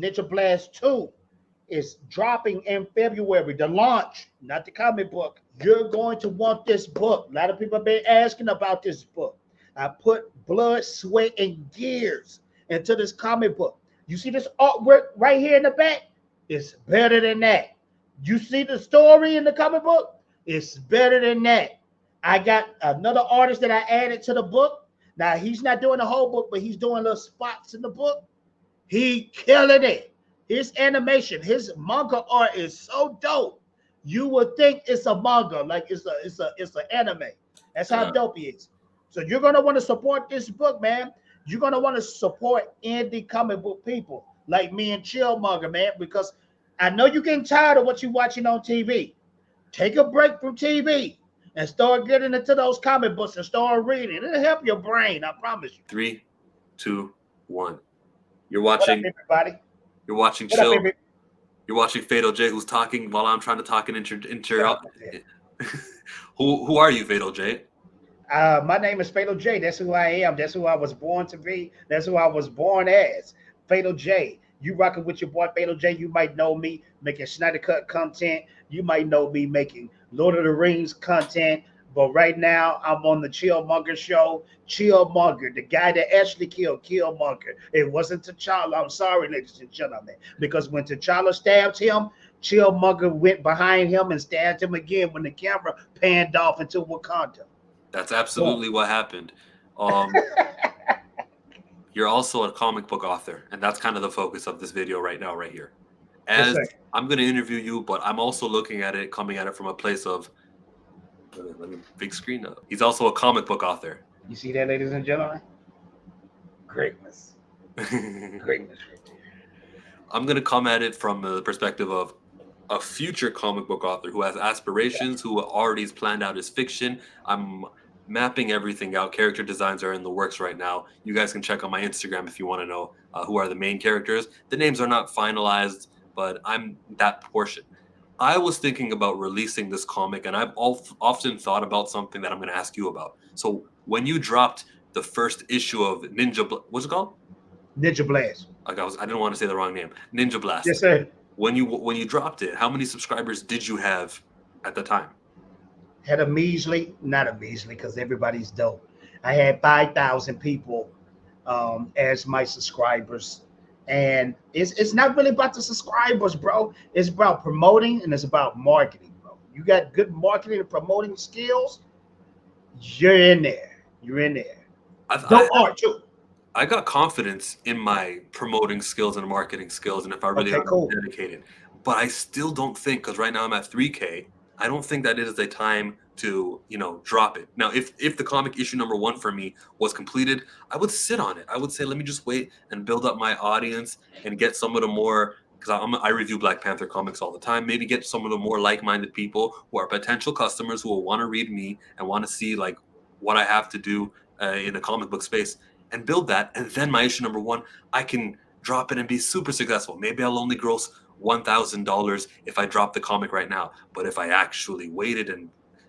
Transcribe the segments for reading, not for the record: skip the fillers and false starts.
Ninja Blast 2 is dropping in February. The launch, not the comic book. You're going to want this book. A lot of people have been asking about this book. I put blood, sweat, and gears into this comic book. You see this artwork right here in the back? It's better than that. You see the story in the comic book? It's better than that. I got another artist that I added to the book. Now he's not doing the whole book, but he's doing little spots in the book. He killing it. His animation, his manga art is so dope. You would think it's a manga, like it's an anime. That's how Yeah. dope he is. So you're gonna want to support this book, man. You're gonna want to support indie comic book people like me and Chill Manga, man, because I know you're getting tired of what you're watching on TV. Take a break from TV and start getting into those comic books and start reading. It'll help your brain, I promise you. 3, 2, 1. You're What up, watching. everybody? You're watching What up, Chill. everybody? You're watching Fatal J, who's talking while I'm trying to talk and who are you, Fatal J? My name is Fatal J. That's who I am. That's who I was born to be. That's who I was born as. Fatal J. You rocking with your boy Fatal J. You might know me making Snyder Cut content. You might know me making Lord of the Rings content. But right now, I'm on the Chillmonger show. Chillmonger, the guy that actually killed Killmonger. It wasn't T'Challa. I'm sorry, ladies and gentlemen. Because when T'Challa stabbed him, Chillmonger went behind him and stabbed him again when the camera panned off into Wakanda. That's absolutely what happened. You're also a comic book author, and that's kind of the focus of this video right now, right here. Yes, As sir. I'm going to interview you, but I'm also looking at it, coming at it from a place of, let me big screen up. He's also a comic book author. You see that, ladies and gentlemen? Greatness. I'm Greatness right there. going to come at it from the perspective of a future comic book author who has aspirations, who already has planned out his fiction. I'm mapping everything out. Character designs are in the works right now. You guys can check on my Instagram if you want to know who are the main characters. The names are not finalized, but I'm that portion. I was thinking about releasing this comic, and I've often thought about something that I'm going to ask you about. So when you dropped the first issue of what's it called? Ninja Blast. I didn't want to say the wrong name. Ninja Blast. Yes, sir. When you dropped it, how many subscribers did you have at the time? Had a measly, not a measly, because everybody's dope. I had 5,000 people as my subscribers. And it's not really about the subscribers, bro. It's about promoting and it's about marketing, bro. You got good marketing and promoting skills, you're in there. You're in there. Dope art too. I got confidence in my promoting skills and marketing skills, and if I really are dedicated. But I still don't think, because right now I'm at 3K, I don't think that it is a time to, drop it. Now, if the comic issue number 1 for me was completed, I would sit on it. I would say, let me just wait and build up my audience and get some of the more, because I review Black Panther comics all the time, maybe get some of the more like-minded people who are potential customers who will want to read me and want to see like what I have to do in the comic book space and build that. And then my issue number 1, I can drop it and be super successful. Maybe I'll only gross $1,000 if I drop the comic right now. But if I actually waited and,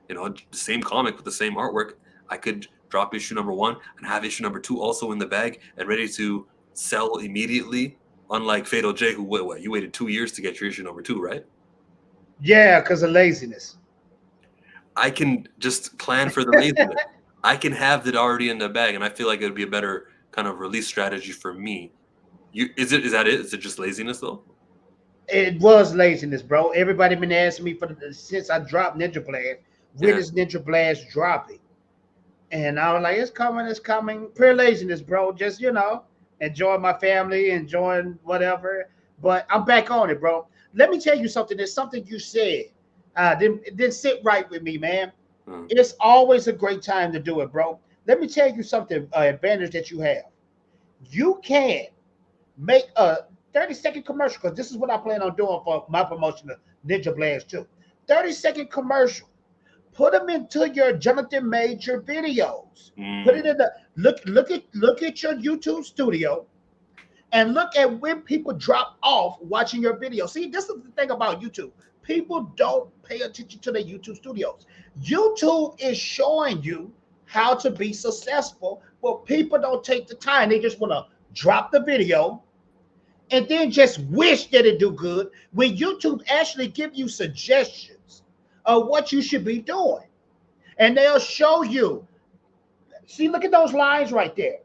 the same comic with the same artwork, I could drop issue number 1 and have issue number 2 also in the bag and ready to sell immediately. Unlike Fatal J, who, you waited 2 years to get your issue number 2, right? Yeah, because of laziness. I can just plan for the laziness. I can have that already in the bag, and I feel like it would be a better kind of release strategy for me. Is that it? Is it just laziness though? It was laziness, bro. Everybody been asking me since I dropped Ninja Blast, when is Ninja Blast dropping? And I was like, it's coming. Pure laziness, bro. Just, enjoying my family, enjoying whatever. But I'm back on it, bro. Let me tell you something. There's something you said. Didn't sit right with me, man. It's always a great time to do it, bro. Let me tell you something, advantage that you have. You can make a 30-second commercial, because this is what I plan on doing for my promotion of Ninja Blast 2. 30-second commercial. Put them into your Jonathan Major videos. Put it in the look at your YouTube studio and look at when people drop off watching your video. See, this is the thing about YouTube. People don't pay attention to the YouTube studios. YouTube is showing you how to be successful, but people don't take the time. They just want to drop the video and then just wish that it do good when YouTube actually give you suggestions of what you should be doing. And they'll show you. See, look at those lines right there.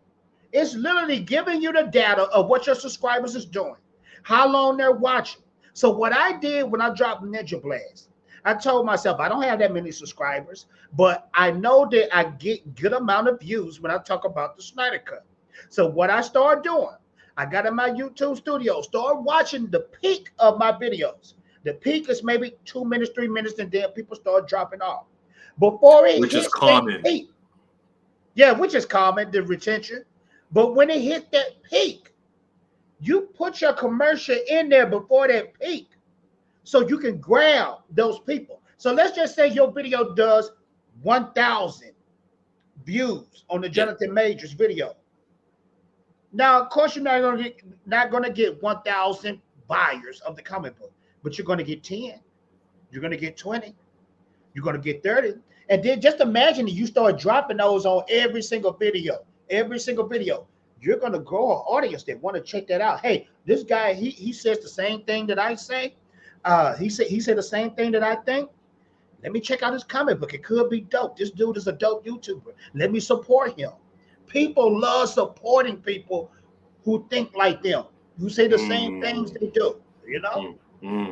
It's literally giving you the data of what your subscribers is doing, how long they're watching. So what I did when I dropped Ninja Blast, I told myself I don't have that many subscribers, but I know that I get good amount of views when I talk about the Snyder Cut. So what I started doing, I got in my YouTube studio, started watching the peak of my videos. The peak is maybe 2 minutes, 3 minutes, and then people start dropping off. Before it Which is hits that common. peak, yeah, which is common, the retention. But when it hit that peak, you put your commercial in there before that peak so you can grab those people. So let's just say your video does 1,000 views on the Jonathan Majors video. Now, of course, you're not gonna get 1,000 buyers of the comic book, but you're gonna get 10, you're gonna get 20, you're gonna get 30. And then just imagine that you start dropping those on every single video. You're gonna grow an audience that want to check that out. Hey, this guy, he says the same thing that I say. He said the same thing that I think. Let me check out his comic book. It could be dope. This dude is a dope YouTuber. Let me support him. People love supporting people who think like them, who say the same things they do, you know?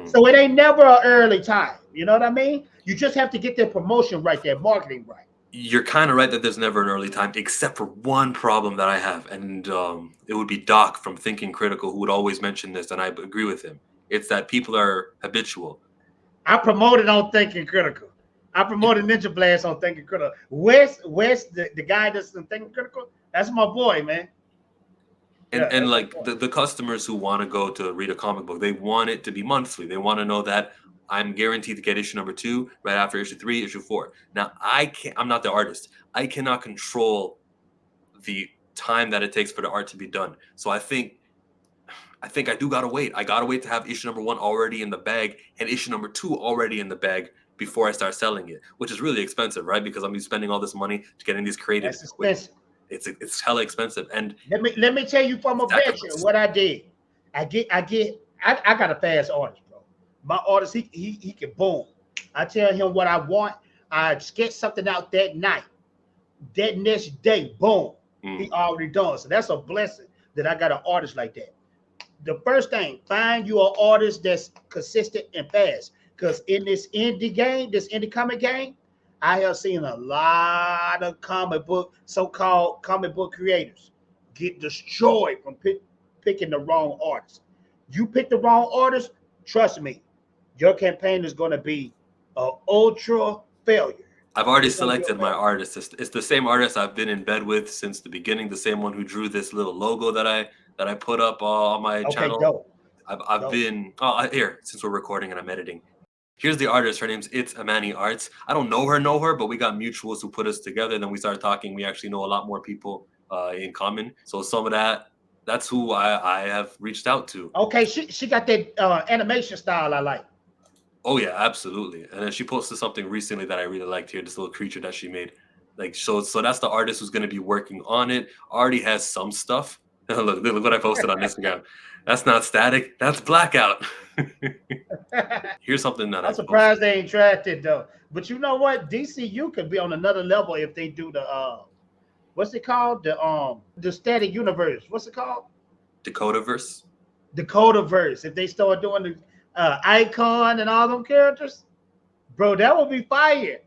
So it ain't never an early time. You know what I mean? You just have to get their promotion right, their marketing right. You're kind of right that there's never an early time, except for one problem that I have, and it would be Doc from Thinking Critical who would always mention this, and I agree with him. It's that people are habitual. I promoted on Thinking Critical. I promoted Ninja Blast on Thinking Critical. Wes, the guy that's in Thinking Critical, that's my boy, man. And like the customers who want to go to read a comic book, they want it to be monthly. They want to know that I'm guaranteed to get issue number 2 right after issue 3, issue 4. Now I'm not the artist. I cannot control the time that it takes for the art to be done. So I think I do gotta wait. I gotta wait to have issue number 1 already in the bag and issue number 2 already in the bag before I start selling it, which is really expensive, right? Because I'm spending all this money to getting these created. That's expensive. It's hella expensive. And let me tell you from a veteran what I did. I got a fast artist, bro. My artist, he can boom. I tell him what I want. I sketch something out that night. That next day, boom, he already done. So that's a blessing that I got an artist like that. The first thing, find you an artist that's consistent and fast. Because in this indie comic game, I have seen a lot of so-called comic book creators get destroyed from picking the wrong artist. You pick the wrong artist, trust me, your campaign is going to be an ultra failure. I've already selected my artist. It's the same artist I've been in bed with since the beginning. The same one who drew this little logo that I put up on my channel. Dope. I've been here since we're recording and I'm editing. Here's the artist. Her name's It's Amani Arts. I don't know her, but we got mutuals who put us together. Then we started talking. We actually know a lot more people in common. So some of that's who I have reached out to. Okay, she got that animation style I like. Oh yeah, absolutely. And then she posted something recently that I really liked here. This little creature that she made. Like so that's the artist who's going to be working on it. Already has some stuff. Look what I posted on Instagram. That's not static. That's blackout. Here's something that I'm surprised they ain't tracked it though. But you know what? DCU could be on another level if they do the what's it called? The static universe. What's it called? Dakotaverse. Dakotaverse. If they start doing the Icon and all them characters, bro, that would be fire.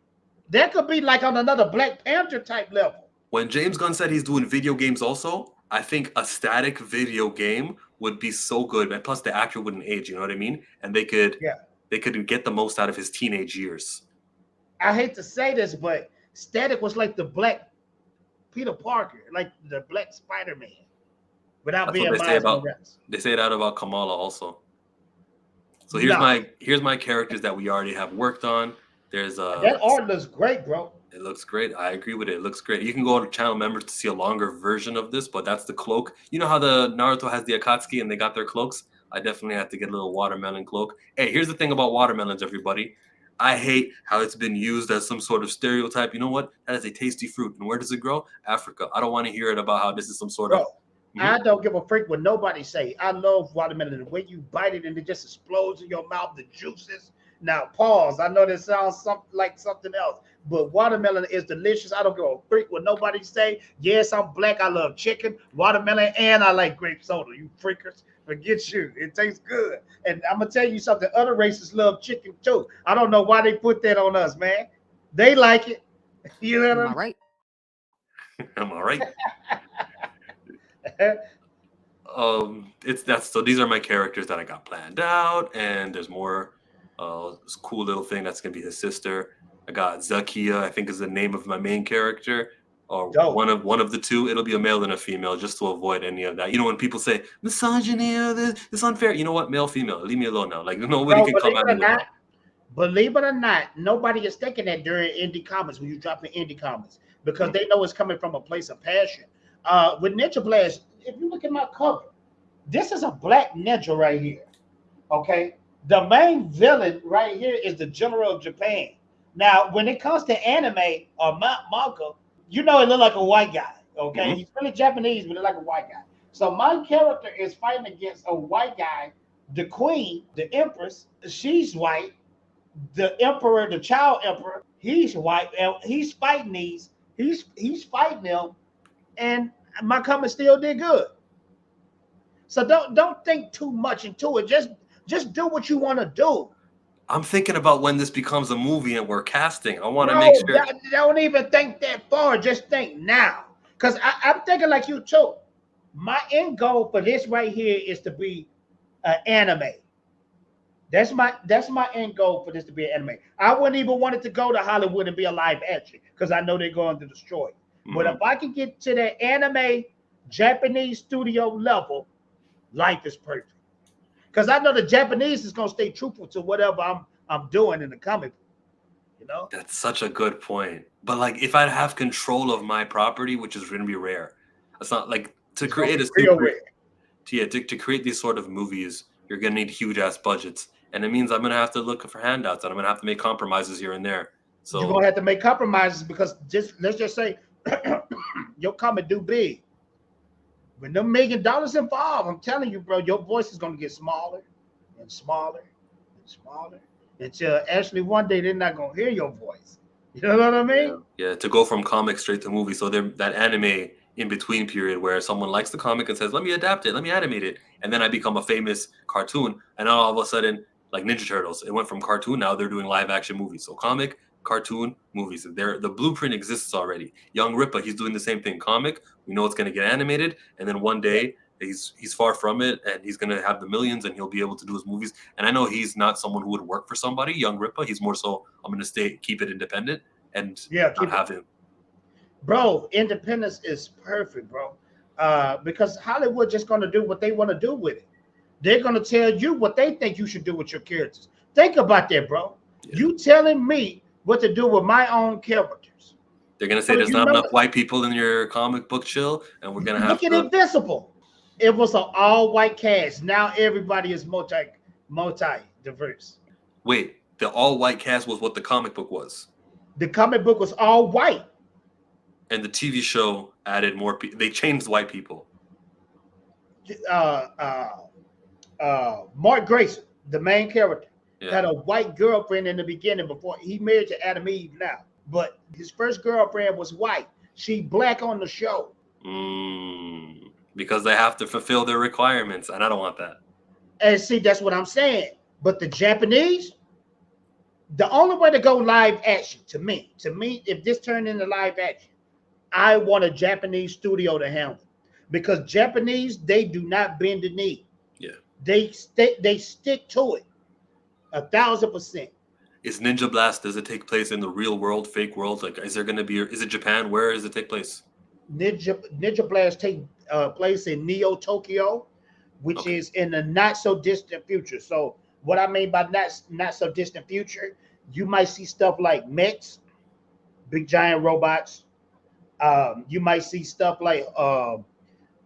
That could be like on another Black Panther type level. When James Gunn said he's doing video games also, I think a static video game would be so good, and plus the actor wouldn't age. You know what I mean? And they could get the most out of his teenage years. I hate to say this, but static was like the Black Peter Parker, like the Black Spider-Man, without being Miles Morales. They say that about Kamala also. So here's my characters that we already have worked on. There's that art looks great, bro. It looks great. I agree with it. It looks great. You can go to channel members to see a longer version of this, but that's the cloak. You know how the Naruto has the Akatsuki and they got their cloaks? I definitely have to get a little watermelon cloak. Hey, here's the thing about watermelons, everybody. I hate how it's been used as some sort of stereotype. You know what? That is a tasty fruit. And where does it grow? Africa. I don't want to hear it about how this is some sort of I don't give a freak what nobody say. I love watermelon. The way you bite it and it just explodes in your mouth, the juices. Now, pause. I know this sounds like something else, but watermelon is delicious. I don't give a freak what nobody say. Yes, I'm black. I love chicken, watermelon, and I like grape soda. You freakers, forget you. It tastes good. And I'm going to tell you something. Other races love chicken too. I don't know why they put that on us, man. They like it. You know what Am I right? Am I right? So these are my characters that I got planned out, and there's more. This cool little thing that's gonna be his sister. I got Zakia, I think is the name of my main character, or one of the two. It'll be a male and a female, just to avoid any of that. You know, when people say misogyny, this unfair. You know what? Male, female. Leave me alone now. Like nobody can come at me with that. Believe it or not, nobody is thinking that during indie comments when you drop in indie comments because they know it's coming from a place of passion. With Ninja Blast, if you look at my cover, this is a black ninja right here. Okay, the main villain right here is the General of Japan. Now, when it comes to anime or manga, you know it look like a white guy. Okay, he's really Japanese, but it look like a white guy. So my character is fighting against a white guy. The queen, the empress, she's white. The emperor, the child emperor, he's white, and he's fighting these. He's fighting them, and my comment still did good. So don't think too much into it. Just do what you want to do. I'm thinking about when this becomes a movie and we're casting. I want to make sure. Don't even think that far. Just think now, because I'm thinking like you too. My end goal for this right here is to be an anime. That's my end goal for this to be an anime. I wouldn't even want it to go to Hollywood and be a live action because I know they're going to destroy it. But if I can get to the anime Japanese studio level, life is perfect. Because I know the Japanese is going to stay truthful to whatever I'm doing in the comic book. You know? That's such a good point. But like if I have control of my property, which is going to be rare, it's not like to create a super, to create these sort of movies, you're going to need huge ass budgets. And it means I'm going to have to look for handouts and I'm going to have to make compromises here and there. So you're going to have to make compromises because let's just say your comic do big. When them $1 million involved, I'm telling you, bro, your voice is going to get smaller and smaller and smaller until actually one day they're not going to hear your voice. You know what I mean? Yeah, to go from comic straight to movie. So that anime in between period where someone likes the comic and says, let me adapt it, let me animate it. And then I become a famous cartoon. And all of a sudden, like Ninja Turtles, it went from cartoon. Now they're doing live action movies. So comic, cartoon, movies. The blueprint exists already. Young Rippa, he's doing the same thing. Comic, we know it's going to get animated. And then one day he's far from it and he's going to have the millions and he'll be able to do his movies. And I know he's not someone who would work for somebody, Young Rippa. He's more so, I'm going to keep it independent and not have him. Bro, independence is perfect, bro. Because Hollywood just going to do what they want to do with it. They're going to tell you what they think you should do with your characters. Think about that, bro. Yeah. You telling me what to do with my own characters. They're going to say there's not enough white people in your comic book chill, and we're going to have to... Look at Invincible. It was an all-white cast. Now everybody is multi-diverse. Wait, the all-white cast was what the comic book was? The comic book was all white. And the TV show added more people. They changed white people. Mark Grayson, the main character, had a white girlfriend in the beginning before he married to Adam Eve now. But his first girlfriend was white. She black on the show. Because they have to fulfill their requirements, and I don't want that. And see, that's what I'm saying. But the Japanese, the only way to go live action, to me, if this turned into live action, I want a Japanese studio to handle. Because Japanese, they do not bend the knee. Yeah. They stick to it 1,000%. Is Ninja Blast, does it take place in the real world, fake world? Like, is it Japan? Where does it take place? Ninja Blast take place in Neo Tokyo, which is in the not so distant future. So what I mean by not so distant future, you might see stuff like mechs, big giant robots. You might see stuff like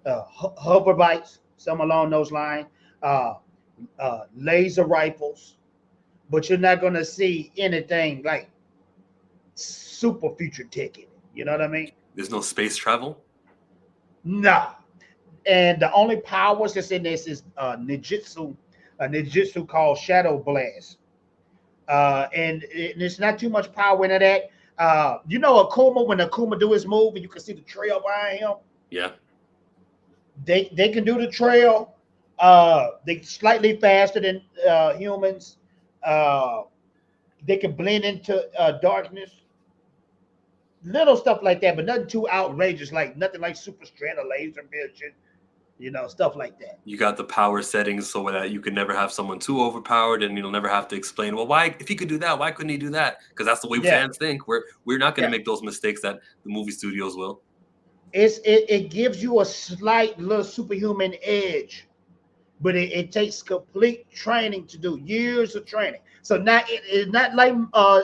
hover bikes, some along those lines, laser rifles, but you're not going to see anything like super future tech in it. You know what I mean? There's no space travel? No. And the only powers that's in this is ninjutsu, a ninjutsu called Shadow Blast. And it's not too much power into that. You know Akuma, when Akuma do his move and you can see the trail behind him. Yeah. They can do the trail. They slightly faster than humans. Uh, they can blend into darkness. Little stuff like that, but nothing too outrageous, like nothing like super strength or laser vision, stuff like that. You got the power settings so that you can never have someone too overpowered, and you'll never have to explain, well, why, if he could do that, why couldn't he do that? Because that's the way Yeah, fans think. We're not going to yeah. make those mistakes that the movie studios will. It gives you a slight little superhuman edge, but it takes complete training to do, years of training. So now it's not like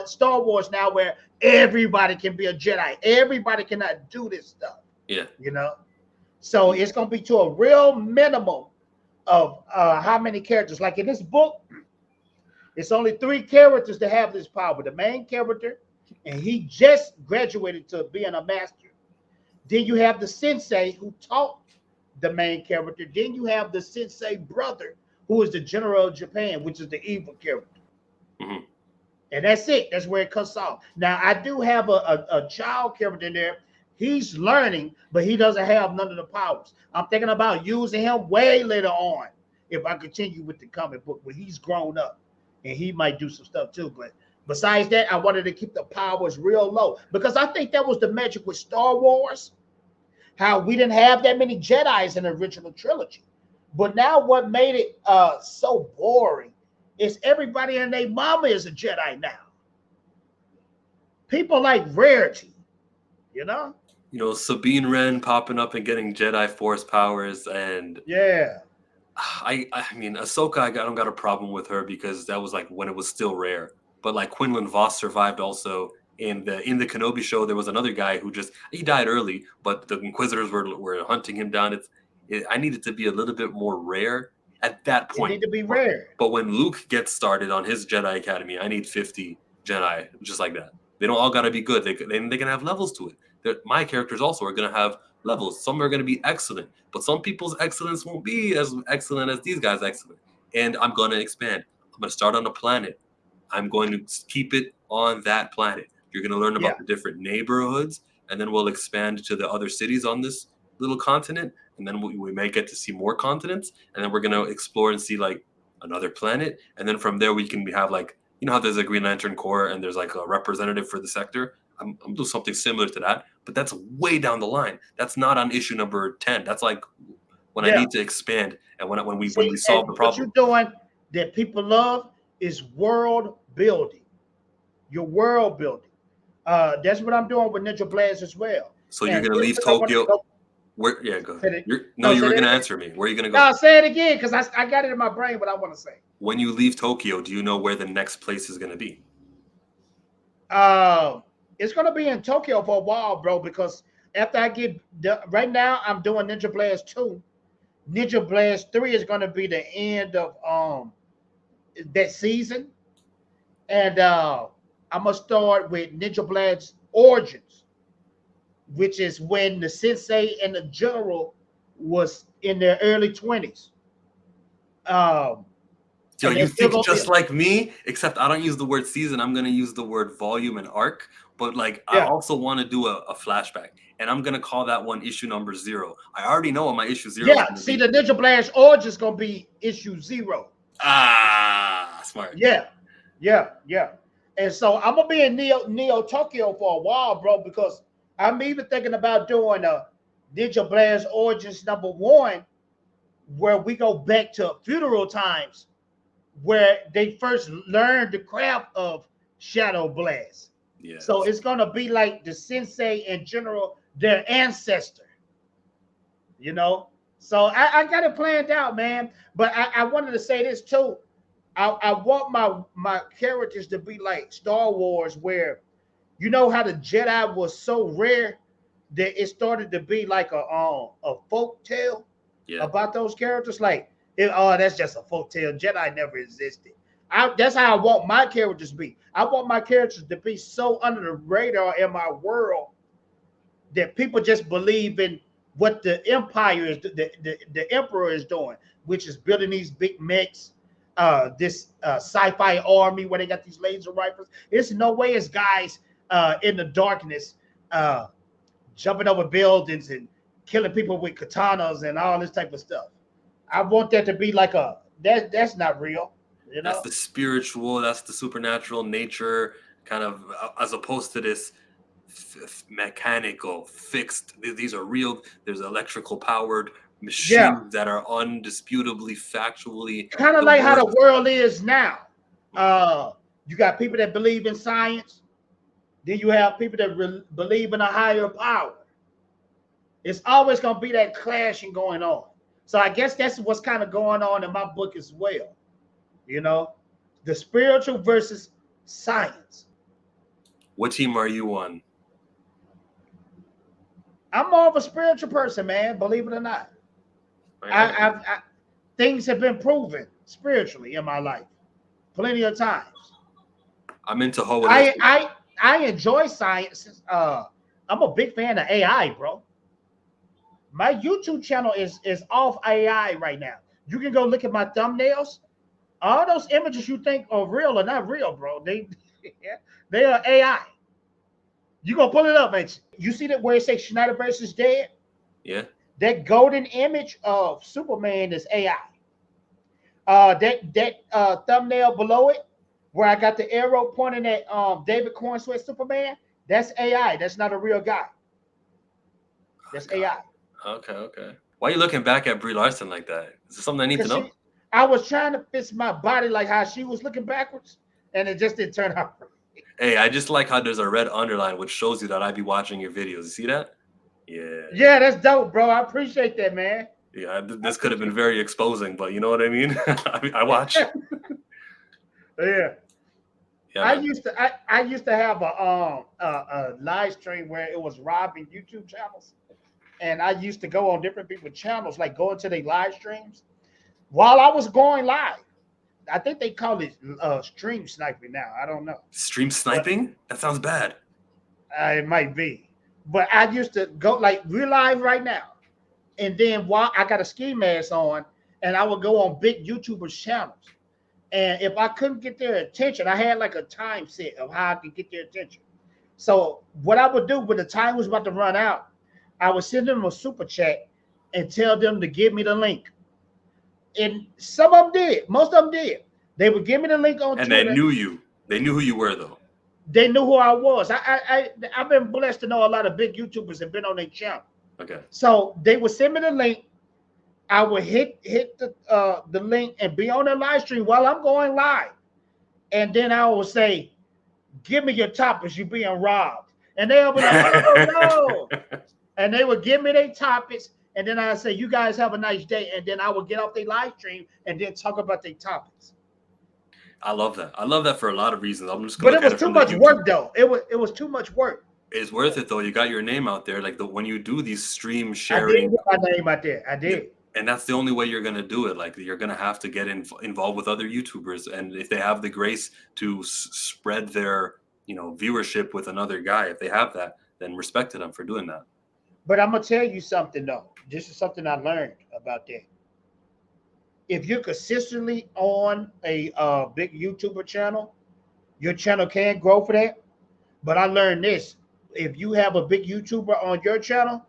Star Wars now where everybody can be a Jedi. Everybody cannot do this stuff. Yeah. So it's going to be to a real minimum of how many characters. Like in this book, it's only 3 characters that have this power. The main character, and he just graduated to being a master. Then you have the sensei who taught the main character. Then you have the sensei brother, who is the general of Japan, which is the evil character. Mm-hmm. And that's it. That's where it cuts off. Now, I do have a child character in there. He's learning, but he doesn't have none of the powers. I'm thinking about using him way later on if I continue with the comic book, where he's grown up and he might do some stuff too. But besides that, I wanted to keep the powers real low because I think that was the magic with Star Wars, how we didn't have that many Jedis in the original trilogy. But now what made it so boring is everybody and their mama is a Jedi now. People like rarity, Sabine Wren popping up and getting Jedi Force powers, and yeah. I mean, Ahsoka, I don't got a problem with her because that was like when it was still rare. But like Quinlan Voss survived also. In the Kenobi show, there was another guy who he died early, but the Inquisitors were hunting him down. I needed to be a little bit more rare at that point. It need to be rare. But when Luke gets started on his Jedi Academy, I need 50 Jedi just like that. They don't all gotta be good. They can have levels to it. My characters also are gonna have levels. Some are gonna be excellent, but some people's excellence won't be as excellent as these guys' excellent. And I'm gonna expand. I'm gonna start on a planet. I'm going to keep it on that planet. You're going to learn about the different neighborhoods, and then we'll expand to the other cities on this little continent, and then we may get to see more continents, and then we're going to explore and see like another planet, and then from there we can have like, how there's a Green Lantern Corps and there's like a representative for the sector. I'm doing something similar to that, but that's way down the line. That's not on issue number 10. That's like when I need to expand, and when we solve the problem. What you're doing that people love is world building. Your world building. That's what I'm doing with Ninja Blast as well. So you're going to leave Tokyo? Where? Yeah, go ahead. You were going to answer me. Where are you going to go? No, say it again because I got it in my brain what I want to say. When you leave Tokyo, do you know where the next place is going to be? It's going to be in Tokyo for a while, bro, because after I get right now, I'm doing Ninja Blast 2. Ninja Blast 3 is going to be the end of that season. And I'm going to start with Ninja Blast Origins, which is when the sensei and the general was in their early 20s. So you think just like me, except I don't use the word season. I'm going to use the word volume and arc. But like, I also want to do a flashback. And I'm going to call that one issue number 0. I already know what my issue 0 is. Yeah, see, the Ninja Blast Origins is going to be issue 0. Ah, smart. Yeah. And so I'm gonna be in Neo Tokyo for a while, bro, because I'm even thinking about doing a Ninja Blast Origins number 1, where we go back to feudal times, where they first learned the craft of Shadow Blast. Yeah. So it's gonna be like the sensei and general, their ancestor. So I got it planned out, man. But I wanted to say this too. I want my characters to be like Star Wars, where how the Jedi was so rare that it started to be like a folk tale about those characters. Like, that's just a folk tale. Jedi never existed. That's how I want my characters to be. I want my characters to be so under the radar in my world that people just believe in what the empire is, the emperor is doing, which is building these big mechs, this sci-fi army where they got these laser rifles. There's no way it's guys in the darkness jumping over buildings and killing people with katanas and all this type of stuff. I want that to be like that's not real. You know? That's the spiritual, that's the supernatural nature, kind of, as opposed to this mechanical, fixed. These are real. There's electrical powered machines that are undisputably, factually. Kind of like how the world is now. You got people that believe in science. Then you have people that believe in a higher power. It's always going to be that clashing going on. So I guess that's what's kind of going on in my book as well. You know, the spiritual versus science. What team are you on? I'm more of a spiritual person, man. Believe it or not. Things have been proven spiritually in my life plenty of times. I'm into holistic. I enjoy science. I'm a big fan of AI, bro. My YouTube channel is off AI right now. You can go look at my thumbnails. All those images you think are real are not real, bro. They are AI. You gonna pull it up, ain't you? You see that where it says Schneiderverse is dead? Yeah. That golden image of Superman is AI. That thumbnail below it, where I got the arrow pointing at David Cornsweat Superman, that's AI. That's not a real guy. That's AI. Okay. Why are you looking back at Brie Larson like that? Is there something I need to know? I was trying to fix my body like how she was looking backwards, and it just didn't turn out right. Hey, I just like how there's a red underline which shows you that I be watching your videos. You see that? Yeah. Yeah, that's dope, bro. I appreciate that, man. Yeah, this could have been very exposing, but you know what I mean? I watch. Yeah. I used to have a live stream where it was robbing YouTube channels, and I used to go on different people's channels, like go into their live streams while I was going live. I think they call it stream sniping now. I don't know. Stream sniping? That sounds bad. It might be, but I used to go like we're live right now, and then while I got a ski mask on, and I would go on big YouTubers channels. And if I couldn't get their attention, I had like a time set of how I could get their attention. So what I would do when the time was about to run out, I would send them a super chat and tell them to give me the link. And some of them did. Most of them did. They would give me the link on Twitter. And they knew you. They knew who you were, though. They knew who I was. I've been blessed to know a lot of big YouTubers have been on their channel. Okay. So they would send me the link. I would hit the link and be on the live stream while I'm going live. And then I would say, give me your topics, you're being robbed. And they'll be like, oh, no. And they would give me their topics. And then I'd say, you guys have a nice day. And then I would get off their live stream and then talk about their topics. I love that. I love that for a lot of reasons. I'm just but it was too much work, though. It was too much work. It's worth it, though. You got your name out there. Like when you do these stream sharing. I did get my name out there. I did. And that's the only way you're going to do it. Like you're going to have to get involved with other YouTubers. And if they have the grace to spread their, viewership with another guy, if they have that, then respect to them for doing that. But I'm going to tell you something, though. This is something I learned about that. If you're consistently on a big YouTuber channel, your channel can grow for that. But I learned this. If you have a big YouTuber on your channel,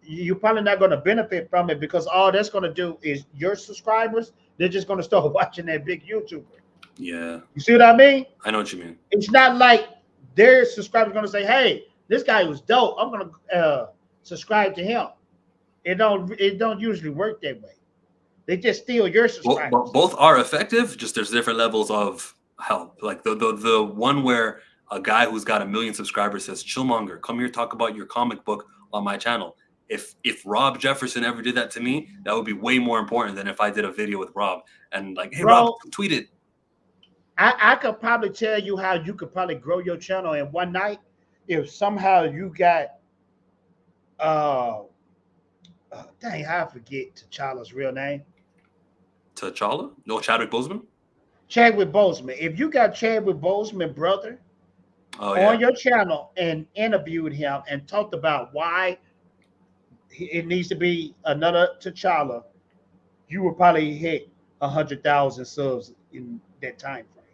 you're probably not going to benefit from it because all that's going to do is your subscribers, they're just going to start watching that big YouTuber. Yeah. You see what I mean? I know what you mean. It's not like their subscribers are going to say, hey, this guy was dope. I'm going to subscribe to him. It don't usually work that way. They just steal your subscribers. Both are effective, just there's different levels of help. Like the one where a guy who's got 1 million subscribers says, Chillmonger, come here, talk about your comic book on my channel. If Rob Jefferson ever did that to me, that would be way more important than if I did a video with Rob and like, hey, Rob, tweet it. I could probably tell you how you could probably grow your channel in one night if somehow you got dang, I forget T'Challa's real name. T'Challa? No, Chadwick Boseman? Chadwick Boseman. If you got Chadwick Boseman, brother, on your channel and interviewed him and talked about why it needs to be another T'Challa, you will probably hit 100,000 subs in that time frame.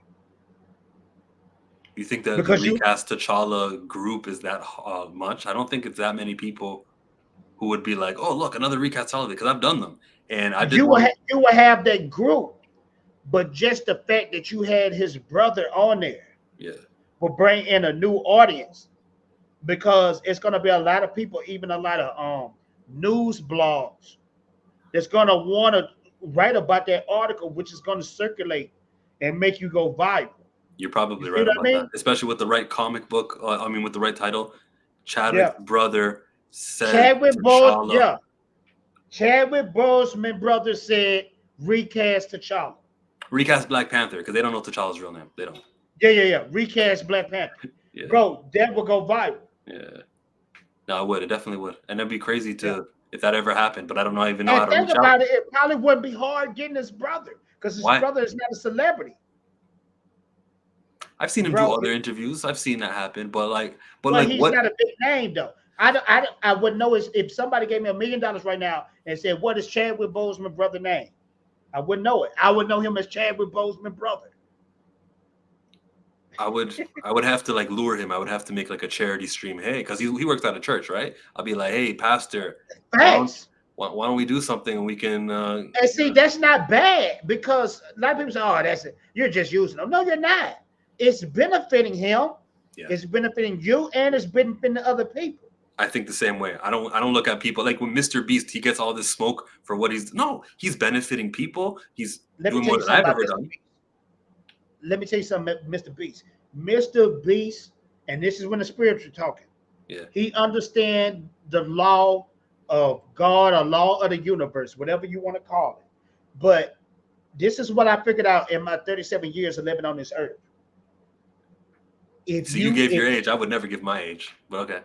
You think that the Because you recast T'Challa group is that much? I don't think it's that many people who would be like, "Oh, look, another recast T'Challa," because I've done them, and I did one. You will have that group, but just the fact that you had his brother on there, yeah, will bring in a new audience, because it's going to be a lot of people, even a lot of news blogs, that's going to want to write about that article, which is going to circulate and make you go viral. You're probably You see right what I about that, mean? especially with the right comic book. I mean, with the right title. Yeah. Chadwick's brother said Chadwick Boseman, T'Challa. yeah. Chadwick Boseman brother said recast T'Challa. Recast Black Panther because they don't know T'Challa's real name. They don't. Yeah. Recast Black Panther. Yeah. Bro, that will go viral. Yeah. No, it would. It definitely would. And it'd be crazy Yeah. if that ever happened, but I don't even know And how to think reach about out. it probably wouldn't be hard getting his brother, because his Why? brother is not a celebrity. I've seen him do other interviews. I've seen that happen, but He's what? not a big name though. I wouldn't know if somebody gave me $1 million right now and said, "What is Chadwick Boseman brother name?" I wouldn't know it. I would know him as Chadwick Boseman brother. I would have to like lure him. I would have to make like a charity stream. Hey, because he works at a church, right? I'll be like, hey, pastor, Facts. why don't we do something and we can? And see, that's not bad, because a lot of people say, "Oh, that's it. You're just using them." No, you're not. It's benefiting him. Yeah. It's benefiting you, and it's benefiting other people. I think the same way. I don't look at people like when Mr. Beast, he gets all this smoke for what he's benefiting people. He's doing more than I've ever done. Let me tell you something, Mr. Beast. Mr. Beast, and this is when the spiritual talking. Yeah. He understands the law of God or law of the universe, whatever you want to call it. But this is what I figured out in my 37 years of living on this earth. So you gave your age. I would never give my age, but okay.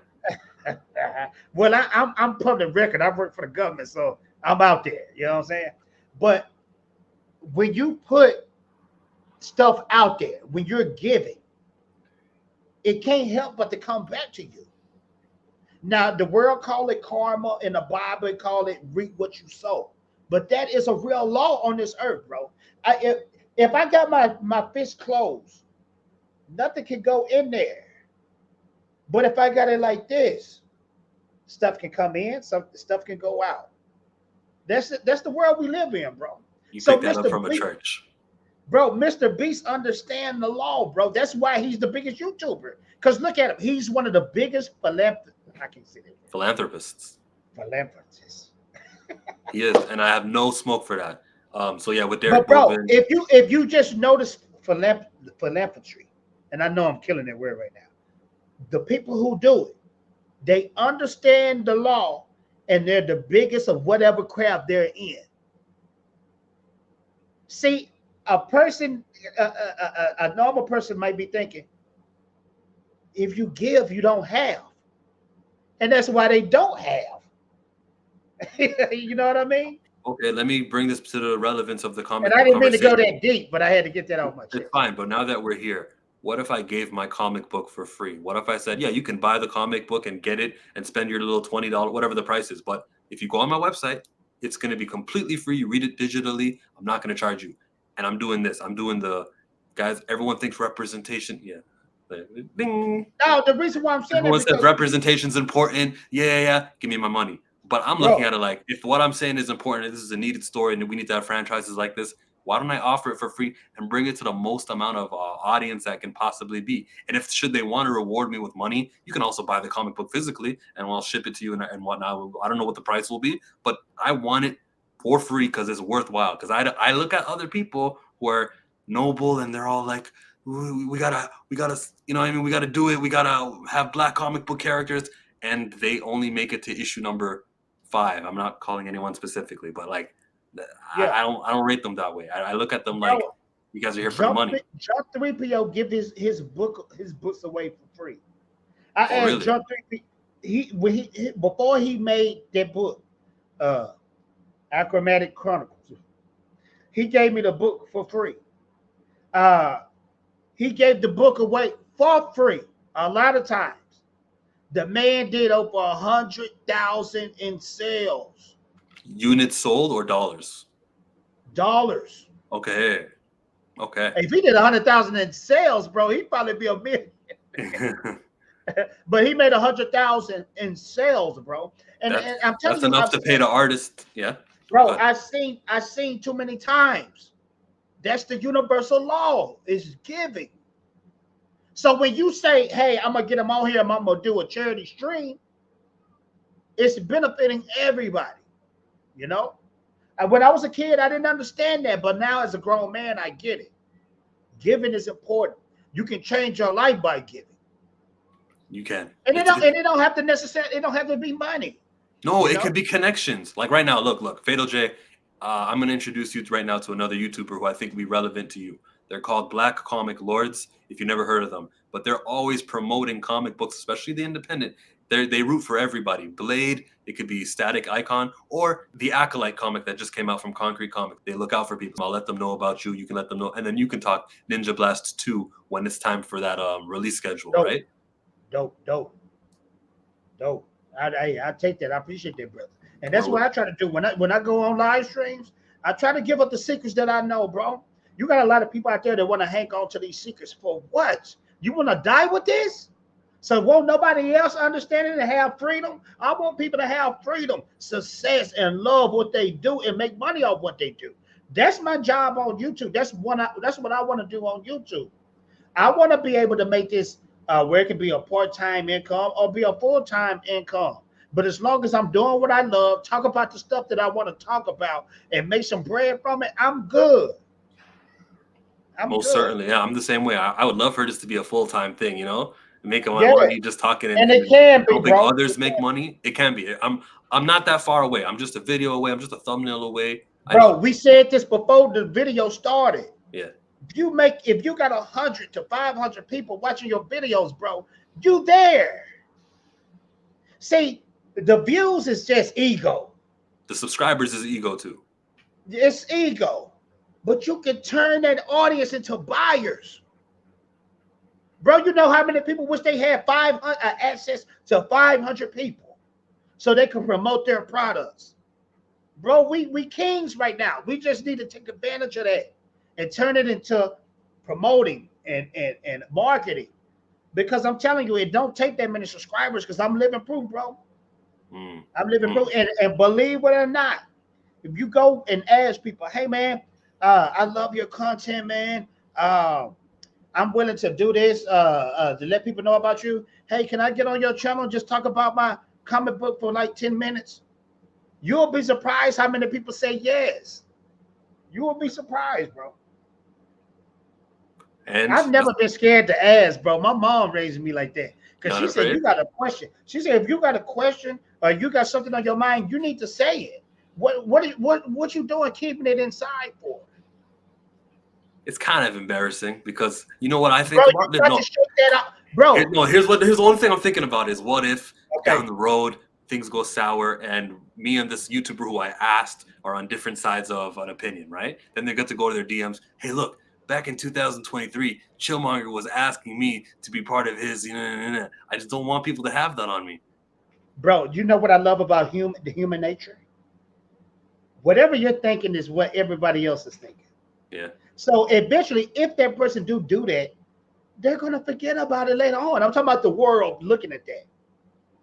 Well, I'm public record. I work for the government, so I'm out there. You know what I'm saying? But when you put stuff out there, when you're giving, it can't help but to come back to you. Now, the world call it karma, and the Bible call it reap what you sow. But that is a real law on this earth, bro. If I got my fist closed, nothing can go in there. But if I got it like this, stuff can come in, some stuff can go out. That's the world we live in, bro. You picked that up from a church. Bro, Mr. Beast understands the law, bro. That's why he's the biggest YouTuber. Because look at him. He's one of the biggest philanthropists. Philanthropists. He is, and I have no smoke for that. So yeah, with Derek. But bro, if you just notice philanthropy, and I know I'm killing that word right now, the people who do it, they understand the law, and they're the biggest of whatever craft they're in. See, a person, a normal person might be thinking, if you give, you don't have. And that's why they don't have. You know what I mean? Okay, let me bring this to the relevance of the comic. And I didn't mean to go that deep, but I had to get that out my chest. It's fine, but now that we're here, what if I gave my comic book for free? What if I said, yeah, you can buy the comic book and get it and spend your little $20, whatever the price is. But if you go on my website, it's going to be completely free. You read it digitally. I'm not going to charge you. And I'm doing this. I'm doing guys, everyone thinks representation. Yeah. Ding. No, the reason why I'm saying everyone says representation's important. Yeah. Give me my money. But I'm looking at it like, if what I'm saying is important, this is a needed story, and we need to have franchises like this, why don't I offer it for free and bring it to the most amount of audience that can possibly be? And should they want to reward me with money, you can also buy the comic book physically, and I'll ship it to you and whatnot. I don't know what the price will be, but I want it for free because it's worthwhile. Because I look at other people who are noble, and they're all like, we gotta, you know what I mean? We gotta do it. We gotta have black comic book characters, and they only make it to issue number 5. I'm not calling anyone specifically, but like, I don't rate them that way. I look at them like, you guys are here for the money. John 3PO give his books away for free. I asked really? John 3PO, before he made that book, Achromatic Chronicles, he gave me the book for free. He gave the book away for free a lot of times. The man did over 100,000 in sales. Units sold or dollars? Dollars. Okay. If he did 100,000 in sales, bro, he'd probably be a million. But he made 100,000 in sales, bro. And I'm telling that's you, enough to pay the artist. Yeah, bro. I've seen too many times. That's the universal law, is giving. So when you say, hey, I'm gonna get them on here, I'm gonna do a charity stream, it's benefiting everybody, you know. And when I was a kid, I didn't understand that, but now as a grown man, I get it. Giving is important. You can change your life by giving. You can. And it don't have to necessarily, it don't have to be money. No, it could be connections. Like right now, look, Fatal J, I'm going to introduce you right now to another YouTuber who I think will be relevant to you. They're called Black Comic Lords, if you've never heard of them. But they're always promoting comic books, especially the independent. They root for everybody. Blade, it could be Static Icon, or the Acolyte comic that just came out from Concrete Comic. They look out for people. I'll let them know about you. You can let them know. And then you can talk Ninja Blast 2 when it's time for that release schedule, right? Dope. I take that. I appreciate that, brother. And that's what I try to do when I go on live streams. I try to give up the secrets that I know, bro. You got a lot of people out there that want to hang on to these secrets for what? You want to die with this? So won't nobody else understand it and have freedom? I want people to have freedom, success, and love what they do and make money off what they do. That's my job on YouTube. That's what I want to do on YouTube. I want to be able to make this where it can be a part-time income or be a full-time income. But as long as I'm doing what I love, talk about the stuff that I want to talk about and make some bread from it, I'm good. Most certainly. Yeah, I'm the same way. I would love for this to be a full-time thing, you know? Making my money just talking and it can be, helping others make money. It can be. I'm not that far away. I'm just a video away. I'm just a thumbnail away. Bro, we said this before the video started. Yeah. If you got 100 to 500 people watching your videos, bro, you there. See, the views is just ego. The subscribers is ego too. It's ego. But you can turn that audience into buyers. Bro, you know how many people wish they had access to 500 people so they can promote their products? Bro, we kings right now. We just need to take advantage of that and turn it into promoting and marketing. Because I'm telling you, it don't take that many subscribers because I'm living proof, bro. I'm living proof. And believe it or not, if you go and ask people, hey, man, I love your content, man. I'm willing to do this to let people know about you. Hey, can I get on your channel and just talk about my comic book for like 10 minutes? You'll be surprised how many people say yes. You will be surprised, bro. And I've never been scared to ask, bro. My mom raised me like that because she said, you got a question. She said, if you got a question or you got something on your mind, you need to say it. What you doing keeping it inside for? It's kind of embarrassing because you know what I think about it. No, here's the only thing I'm thinking about is what if down the road things go sour and me and this YouTuber who I asked are on different sides of an opinion, right? Then they get to go to their DMs. Hey, look, back in 2023, Chillmonger was asking me to be part of his. I just don't want people to have that on me. Bro, you know what I love about the human nature? Whatever you're thinking is what everybody else is thinking. Yeah. So eventually, if that person do that, they're going to forget about it later on. I'm talking about the world looking at that.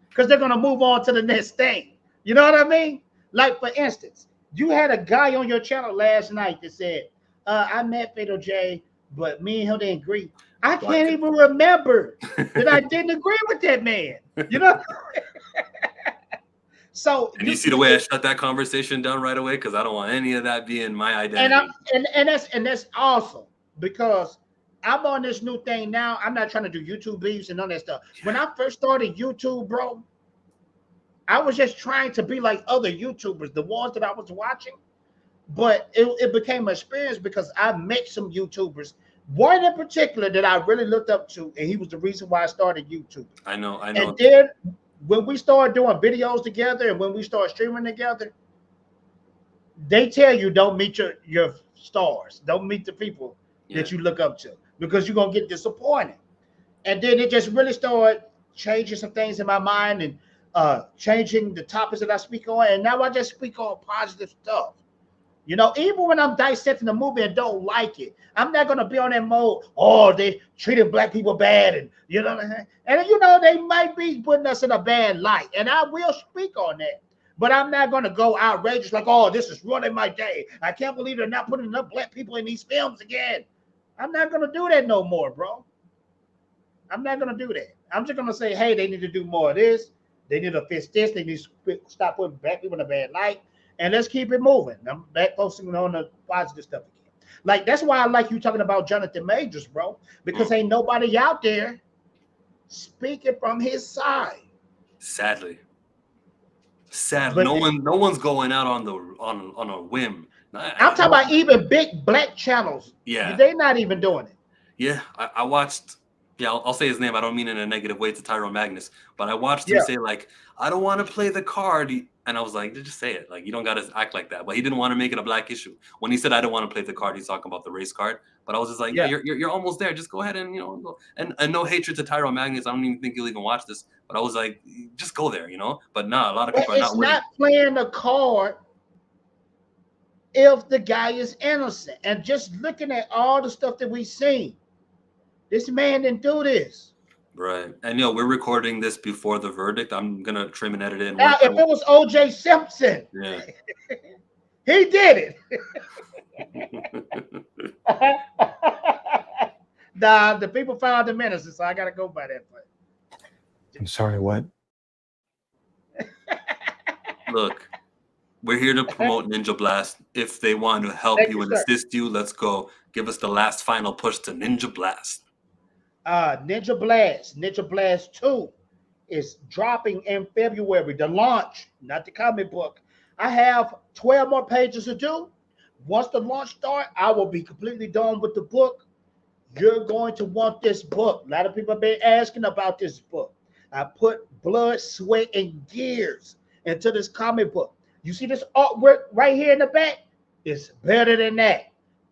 Because they're going to move on to the next thing. You know what I mean? Like, for instance, you had a guy on your channel last night that said, I met Fatal J, but me and him didn't agree. I can't even remember that I didn't agree with that man. You know? So and you see the way I shut that conversation down right away because I don't want any of that being my identity. And that's awesome because I'm on this new thing now. I'm not trying to do YouTube beefs and all that stuff. When I first started YouTube, bro, I was just trying to be like other YouTubers, the ones that I was watching. But it became an experience because I met some YouTubers. One in particular that I really looked up to, and he was the reason why I started YouTube. I know. And then when we started doing videos together and when we started streaming together, they tell you don't meet your stars. Don't meet the people that you look up to because you're going to get disappointed. And then it just really started changing some things in my mind and changing the topics that I speak on. And now I just speak on positive stuff. You know, even when I'm dissecting the movie and don't like it, I'm not gonna be on that mode. Oh, they treated black people bad, and you know, and you know they might be putting us in a bad light, and I will speak on that. But I'm not gonna go outrageous like, oh, this is ruining my day. I can't believe they're not putting enough black people in these films again. I'm not gonna do that no more, bro. I'm not gonna do that. I'm just gonna say, hey, they need to do more of this. They need to fix this. They need to stop putting black people in a bad light. And let's keep it moving. I'm back focusing on the positive stuff again. Like, that's why I like you talking about Jonathan Majors, bro, because ain't nobody out there speaking from his side. Sadly, but no one's going out on a whim. I'm talking about even big black channels. Yeah, they're not even doing it. Yeah, I watched. Yeah, I'll say his name. I don't mean in a negative way to Tyrone Magnus, but I watched him say like, "I don't want to play the card," and I was like, "Just say it. Like, you don't got to act like that." But he didn't want to make it a black issue. When he said, "I don't want to play the card," he's talking about the race card. But I was just like, "Yeah, you're almost there. Just go ahead and go." And no hatred to Tyrone Magnus. I don't even think he'll even watch this. But I was like, "Just go there," But nah, a lot of people are not willing. It's not playing the card if the guy is innocent. And just looking at all the stuff that we've seen, this man didn't do this. Right. And we're recording this before the verdict. I'm gonna trim and edit it. Now, if it was O.J. Simpson, he did it. The people found the minister, so I gotta go by that. I'm sorry, what? Look, we're here to promote Ninja Blast. If they want to help you and assist you, let's go. Give us the last final push to Ninja Blast. Ninja Blast 2 is dropping in February. The launch, not the comic book. I have 12 more pages to do. Once the launch starts, I will be completely done with the book. You're going to want this book. A lot of people have been asking about this book. I put blood, sweat, and gears into this comic book. You see this artwork right here in the back? It's better than that.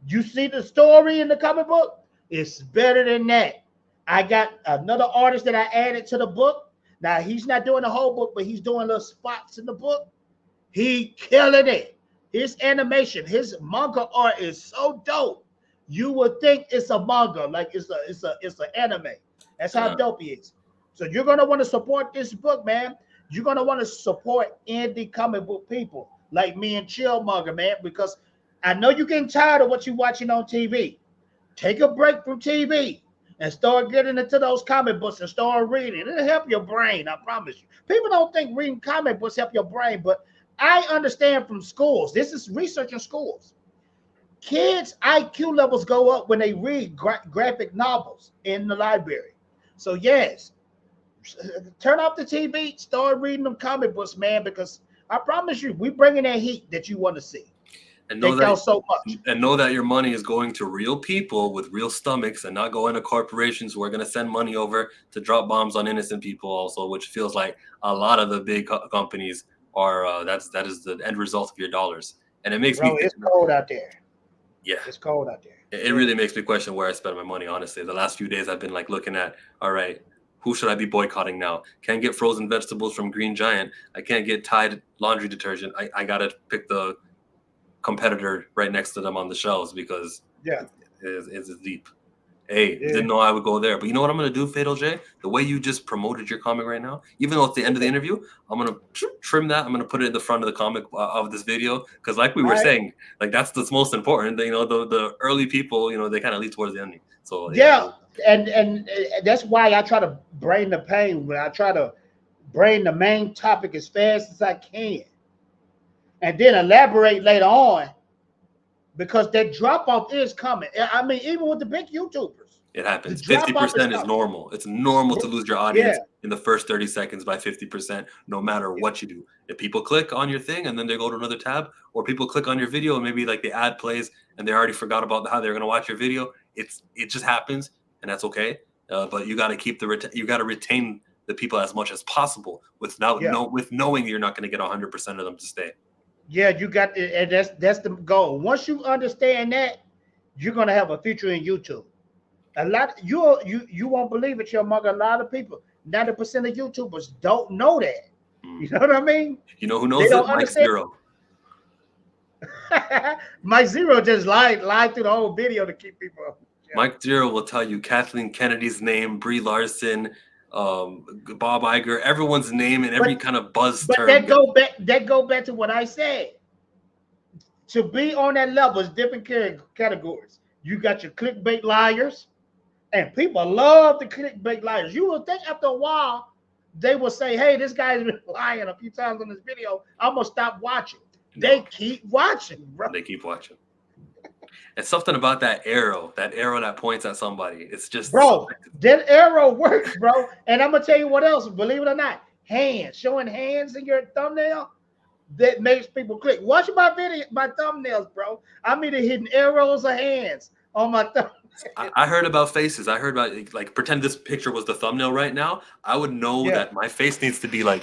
You see the story in the comic book? It's better than that. I got another artist that I added to the book. Now, he's not doing the whole book, but he's doing little spots in the book. He killing it. His animation, his manga art is so dope. You would think it's a manga, like it's an anime. That's how dope he is. So you're gonna want to support this book, man. You're gonna want to support indie comic book people like me and Chill Manga, man, because I know you're getting tired of what you're watching on TV. Take a break from TV and start getting into those comic books and start reading. It'll help your brain, I promise you. People don't think reading comic books help your brain, but I understand from schools. This is research in schools. Kids' IQ levels go up when they read graphic novels in the library. So yes, turn off the TV, start reading them comic books, man, because I promise you, we're bringing that heat that you want to see. And know that your money is going to real people with real stomachs and not going to corporations who are going to send money over to drop bombs on innocent people also, which feels like a lot of the big companies are that is the end result of your dollars. And it makes me think, it's cold out there. Yeah, it's cold out there. It really makes me question where I spend my money, honestly. The last few days I've been like looking at, all right, who should I be boycotting now? Can't get frozen vegetables from Green Giant. I can't get Tide laundry detergent. I gotta pick the competitor right next to them on the shelves because it's deep. Didn't know I would go there. But you know what I'm going to do, Fatal J? The way you just promoted your comic right now, even though it's the end of the interview, I'm going to trim that. I'm going to put it in the front of the comic of this video. Because like we were saying, like that's the most important. The early people, they kind of lead towards the ending. So and that's why I try to bring the pain. When I try to bring the main topic as fast as I can. And then elaborate later on, because that drop off is coming. I mean, even with the big YouTubers, it happens. 50% is normal. It's normal to lose your audience in the first 30 seconds by 50%, no matter what you do. If people click on your thing and then they go to another tab, or people click on your video and maybe like the ad plays and they already forgot about how they're going to watch your video, it just happens, and that's okay. But you got to keep you got to retain the people as much as possible with knowing you're not going to get 100% of them to stay. Yeah, you got it, and that's the goal. Once you understand that, you're gonna have a future in YouTube. A lot you won't believe it, your mother. A lot of people 90% of YouTubers don't know that. You know what I mean? You know who knows They don't it? Mike understand. Zero. Mike Zero just lied through the whole video to keep people up. Yeah. Mike Zero will tell you Kathleen Kennedy's name, Brie Larson, Bob Iger, everyone's name and every kind of buzz term. But that go back to what I said. To be on that level is different categories. You got your clickbait liars, and people love the clickbait liars. You will think after a while they will say, "Hey, this guy's been lying a few times on this video. I'm gonna stop watching." No. They keep watching, bro. They keep watching. It's something about that arrow that points at somebody. It's just, bro, that arrow works, bro. And I'm gonna tell you what else. Believe it or not, hands, showing hands in your thumbnail. That makes people click. Watch my thumbnails, bro. I'm either hitting arrows or hands on my thumb. I heard about faces. I heard about, like, pretend this picture was the thumbnail right now. I would know that my face needs to be like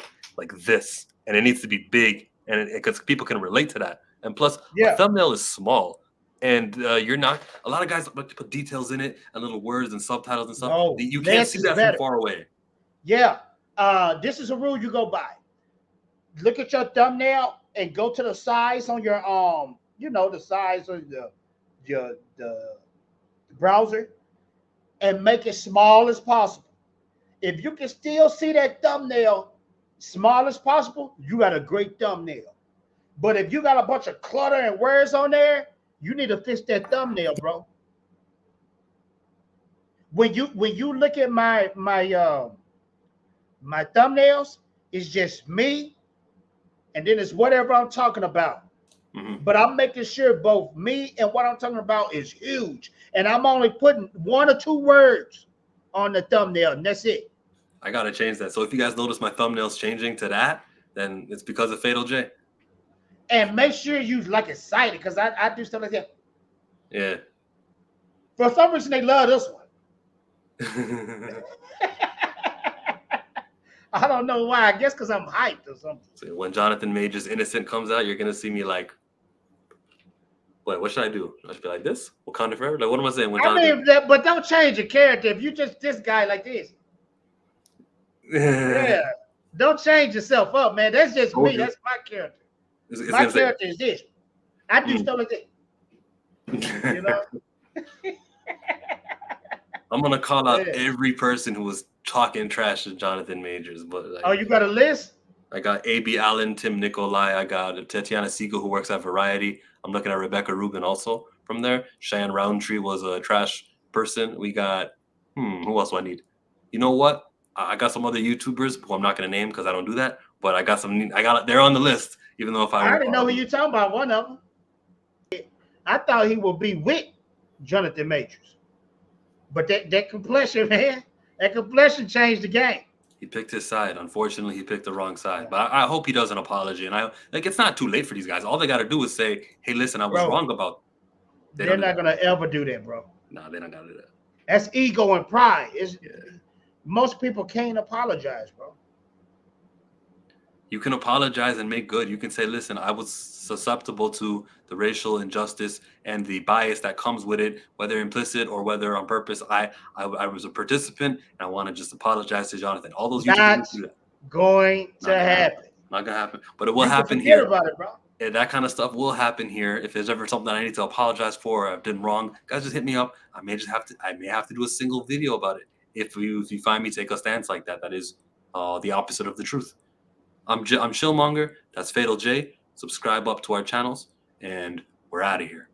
this, and it needs to be big, and because people can relate to that. And plus, a thumbnail is small, and you're not. A lot of guys like to put details in it and little words and subtitles and stuff. No, you can't see that from far away. Yeah, this is a rule you go by. Look at your thumbnail and go to the size on your the size of the browser, and make it small as possible. If you can still see that thumbnail small as possible, you got a great thumbnail. But if you got a bunch of clutter and words on there, you need to fix that thumbnail, bro. When you look at my thumbnails, it's just me. And then it's whatever I'm talking about. Mm-hmm. But I'm making sure both me and what I'm talking about is huge. And I'm only putting 1 or 2 words on the thumbnail, and that's it. I got to change that. So if you guys notice my thumbnails changing to that, then it's because of Fatal J. And make sure you like excited, because I do stuff like that. Yeah. For some reason, they love this one. I don't know why. I guess because I'm hyped or something. So when Jonathan Majors Innocent comes out, you're gonna see me like, what should I do? I should be like this? Wakanda Forever? Like, what am I saying? But don't change your character. If you just this guy like this, don't change yourself up, man. That's just me. That's my character. My character is this. I do stuff like that. You know. I'm gonna call out every person who was talking trash to Jonathan Majors, but like, you got a list? I got A.B. Allen, Tim Nikolai, I got Tatiana Siegel, who works at Variety. I'm looking at Rebecca Rubin also from there. Cheyenne Roundtree was a trash person. We got who else do I need? You know what? I got some other YouTubers who I'm not gonna name because I don't do that, but I got they're on the list, even though if I already know who you're talking about, one of them. I thought he would be with Jonathan Majors. But that complexion, man, that complexion changed the game. He picked his side. Unfortunately, he picked the wrong side. But I hope he does an apology. And it's not too late for these guys. All they got to do is say, "Hey, listen, I was wrong about." They're not gonna ever do that, bro. No, they're not gonna do that. That's ego and pride. Most people can't apologize, bro. You can apologize and make good. You can say, listen, I was susceptible to the racial injustice and the bias that comes with it, whether implicit or whether on purpose. I was a participant, and I want to just apologize to Jonathan. All those YouTubers do that. Going to happen. Not gonna happen. But it will happen here. About it, bro. Yeah, that kind of stuff will happen here. If there's ever something I need to apologize for, or I've done wrong, guys, just hit me up. I may have to do a single video about it. If you find me take a stance like that, that is the opposite of the truth. I'm Chillmonger. That's Fatal J. Subscribe up to our channels, and we're out of here.